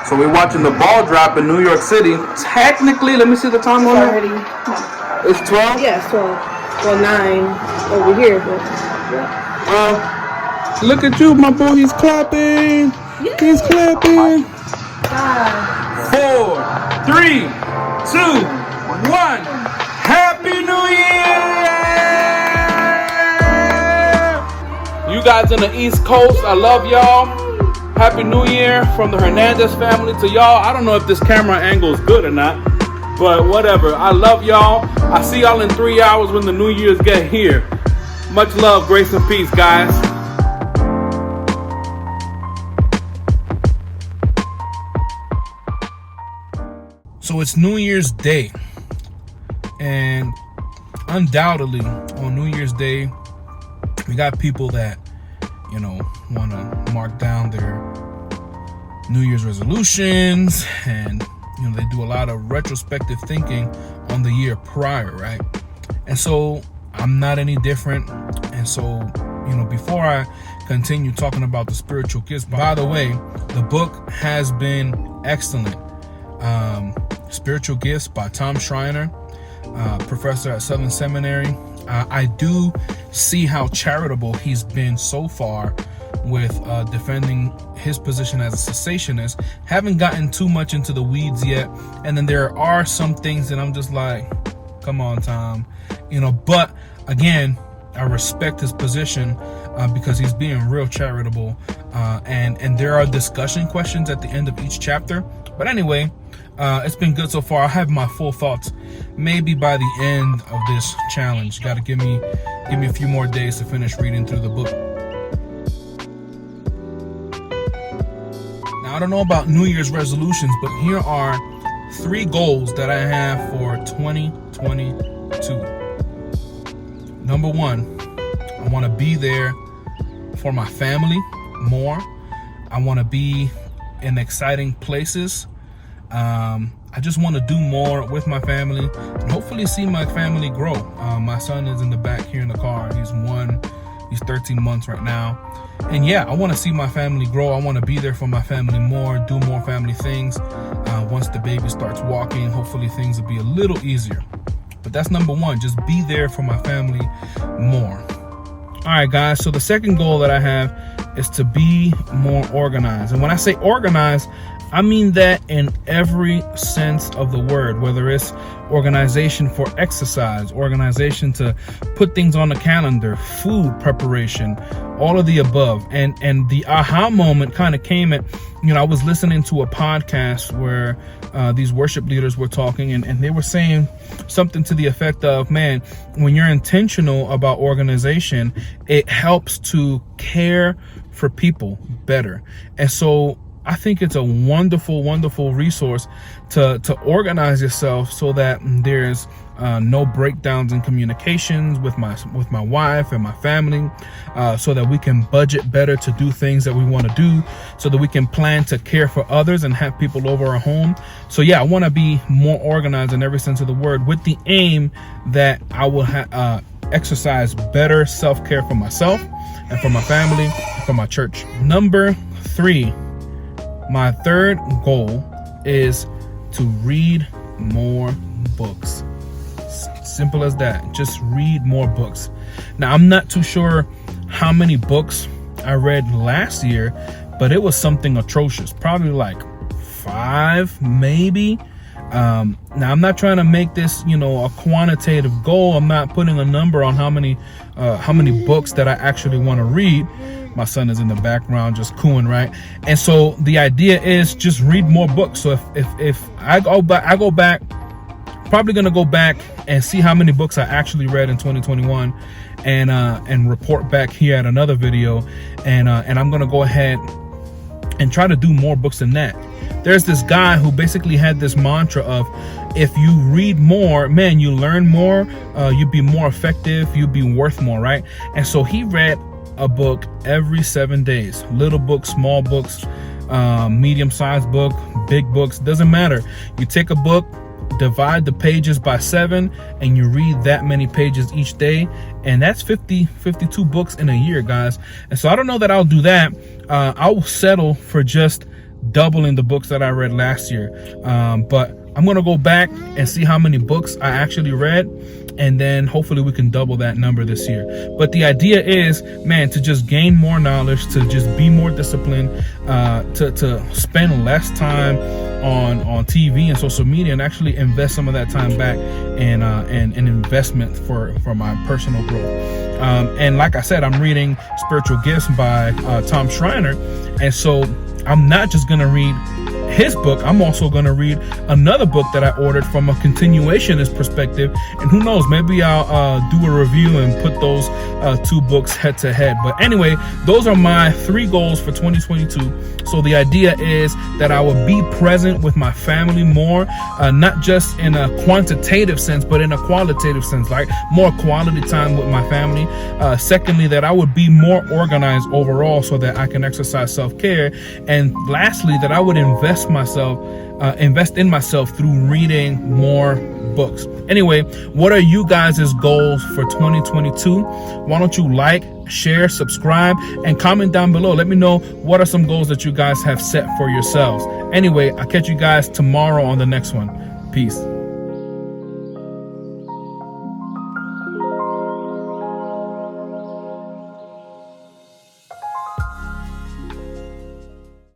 So we're watching the ball drop in New York City. Technically, let me see the time on it. It's 12? Yeah, it's 12. Well, 9 over here, but yeah. Look at you, my boy. He's clapping. Yeah. He's clapping. 5, 4, 3, 2, 1. Happy New Year! You guys on the East Coast, I love y'all. Happy New Year from the Hernandez family to y'all. I don't know if this camera angle is good or not, but whatever. I love y'all. I see y'all in 3 hours when the New Year's get here. Much love, grace, and peace, guys. So it's New Year's Day, and undoubtedly on New Year's Day, we got people that, you know, want to mark down their New Year's resolutions, and, you know, they do a lot of retrospective thinking on the year prior, right? And so I'm not any different. And so, you know, before I continue talking about the spiritual gifts, by the way, the book has been excellent. Spiritual Gifts by Tom Schreiner, professor at Southern Seminary. I do see how charitable he's been so far with defending his position as a cessationist. Haven't gotten too much into the weeds yet. And then there are some things that I'm just like, come on, Tom. You know, but again, I respect his position because he's being real charitable. And there are discussion questions at the end of each chapter. But anyway, it's been good so far. I'll have my full thoughts maybe by the end of this challenge. Got to give me a few more days to finish reading through the book. Now, I don't know about New Year's resolutions, but here are 3 goals that I have for 2022. Number 1, I want to be there for my family more. I want to be in exciting places. I just want to do more with my family and hopefully see my family grow. My son is in the back here in the car. He's 13 months right now. And yeah, I want to see my family grow. I want to be there for my family more, do more family things. Once the baby starts walking, hopefully things will be a little easier. But that's number 1, just be there for my family more. All right, guys. So the second goal that I have is to be more organized. And when I say organized, I mean that in every sense of the word, whether it's organization for exercise, organization to put things on the calendar, food preparation, all of the above. And the aha moment kind of came at, you know, I was listening to a podcast where these worship leaders were talking, and they were saying something to the effect of, man, when you're intentional about organization, it helps to care for people better. And so I think it's a wonderful, wonderful resource to organize yourself so that there's no breakdowns in communications with my wife and my family, so that we can budget better to do things that we want to do, so that we can plan to care for others and have people over our home. So yeah, I want to be more organized in every sense of the word, with the aim that I will exercise better self-care for myself and for my family and for my church. Number 3. My third goal is to read more books. Simple as that. Just read more books. Now, I'm not too sure how many books I read last year, but it was something atrocious. Probably like 5, maybe. Now, I'm not trying to make this, you know, a quantitative goal. I'm not putting a number on how many books that I actually want to read. My son is in the background just cooing, right? And so the idea is just read more books. So if I go back, probably gonna go back and see how many books I actually read in 2021, and report back here at another video, and I'm gonna go ahead and try to do more books than that. There's this guy who basically had this mantra of, if you read more, man, you learn more, you be more effective, you be worth more, right? And so he read a book every 7 days. Little books, small books, medium-sized book, big books, doesn't matter. You take a book, divide the pages by 7, and you read that many pages each day, and that's 52 books in a year, guys. And so I don't know that I'll do that. I'll settle for just doubling the books that I read last year. But I'm going to go back and see how many books I actually read, and then hopefully we can double that number this year. But the idea is, man, to just gain more knowledge, to just be more disciplined, to spend less time on TV and social media, and actually invest some of that time back in an investment for my personal growth. And like I said, I'm reading Spiritual Gifts by Tom Schreiner, and so I'm not just going to read his book, I'm also going to read another book that I ordered from a continuationist perspective, and who knows, maybe I'll do a review and put those two books head to head. But anyway, those are my 3 goals for 2022. So the idea is that I will be present with my family more, not just in a quantitative sense, but in a qualitative sense, like more quality time with my family. Secondly, that I would be more organized overall so that I can exercise self-care. And lastly, that I would invest in myself through reading more books. Anyway, what are you guys' goals for 2022? Why don't you like, share, subscribe, and comment down below. Let me know what are some goals that you guys have set for yourselves. Anyway, I'll catch you guys tomorrow on the next one. Peace.